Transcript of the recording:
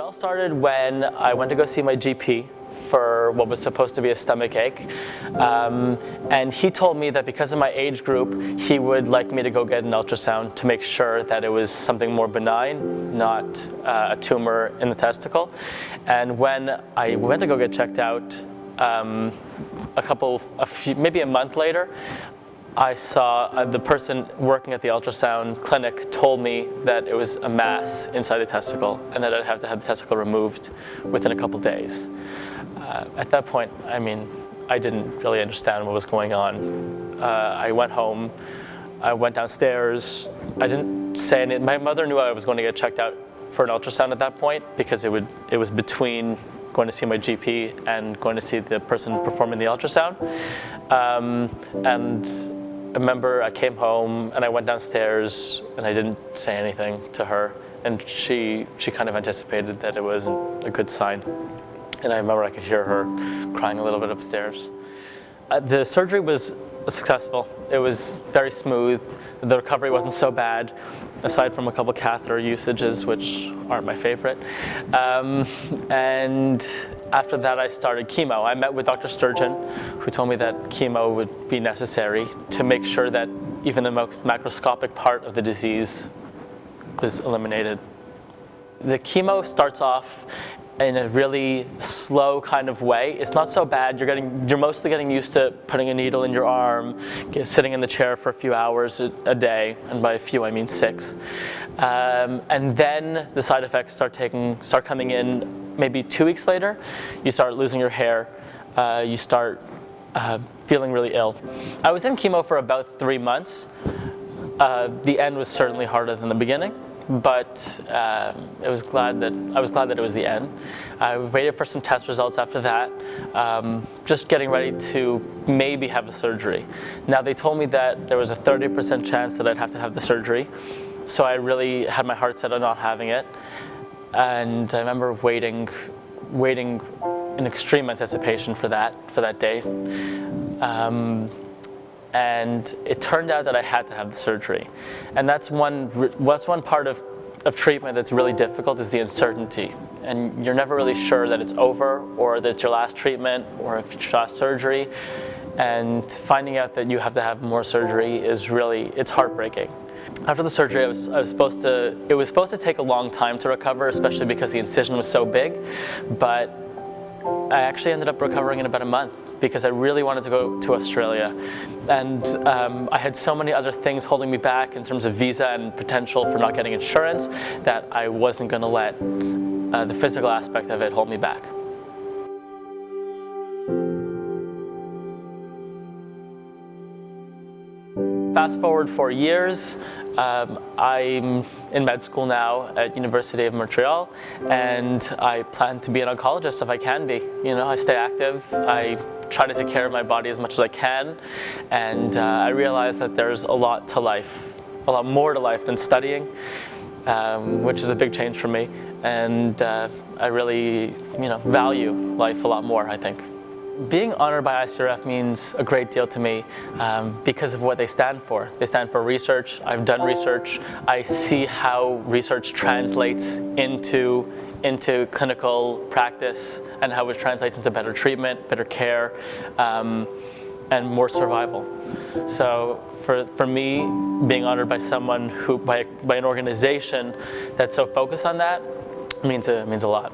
It all started when I went to go see my GP for what was supposed to be a stomach ache. And he told me that because of my age group, he would like me to go get an ultrasound to make sure that it was something more benign, not a tumor in the testicle. And when I went to go get checked out, maybe a month later, I saw the person working at the ultrasound clinic told me that it was a mass inside the testicle and that I'd have to have the testicle removed within a couple days. At that point, I didn't really understand what was going on. I went home, I went downstairs, I didn't say anything. My mother knew I was going to get checked out for an ultrasound at that point because it was between going to see my GP and going to see the person performing the ultrasound. And I remember I came home and I went downstairs and I didn't say anything to her, and she kind of anticipated that it wasn't a good sign. And I remember I could hear her crying a little bit upstairs. The surgery was successful. It was very smooth. The recovery wasn't so bad, aside from a couple catheter usages, which aren't my favorite. And after that, I started chemo. I met with Dr. Sturgeon, who told me that chemo would be necessary to make sure that even the macroscopic part of the disease was eliminated. The chemo starts off in a really slow kind of way. It's not so bad. You're mostly getting used to putting a needle in your arm, sitting in the chair for a few hours a day, and by a few I mean 6. And then the side effects start coming in maybe 2 weeks later. You start losing your hair. You start feeling really ill. I was in chemo for about 3 months. The end was certainly harder than the beginning, but I was glad that it was the end. I waited for some test results after that, just getting ready to maybe have a surgery. Now they told me that there was a 30% chance that I'd have to have the surgery, so I really had my heart set on not having it. And I remember waiting in extreme anticipation for that day. And it turned out that I had to have the surgery. And that's one part of treatment that's really difficult, is the uncertainty. And you're never really sure that it's over, or that it's your last treatment, or if it's your last surgery. And finding out that you have to have more surgery it's heartbreaking. After the surgery, it was supposed to take a long time to recover, especially because the incision was so big. But I actually ended up recovering in about a month, because I really wanted to go to Australia. And I had so many other things holding me back in terms of visa and potential for not getting insurance that I wasn't going to let the physical aspect of it hold me back. Fast forward 4 years, I'm in med school now at University of Montreal, and I plan to be an oncologist if I can be. I stay active, I try to take care of my body as much as I can, and I realize that there's a lot to life, a lot more to life than studying, which is a big change for me, and I really value life a lot more, I think. Being honored by ICRF means a great deal to me because of what they stand for. They stand for research. I've done research. I see how research translates into clinical practice, and how it translates into better treatment, better care, and more survival. So for me, being honored by someone by an organization that's so focused on that means a lot.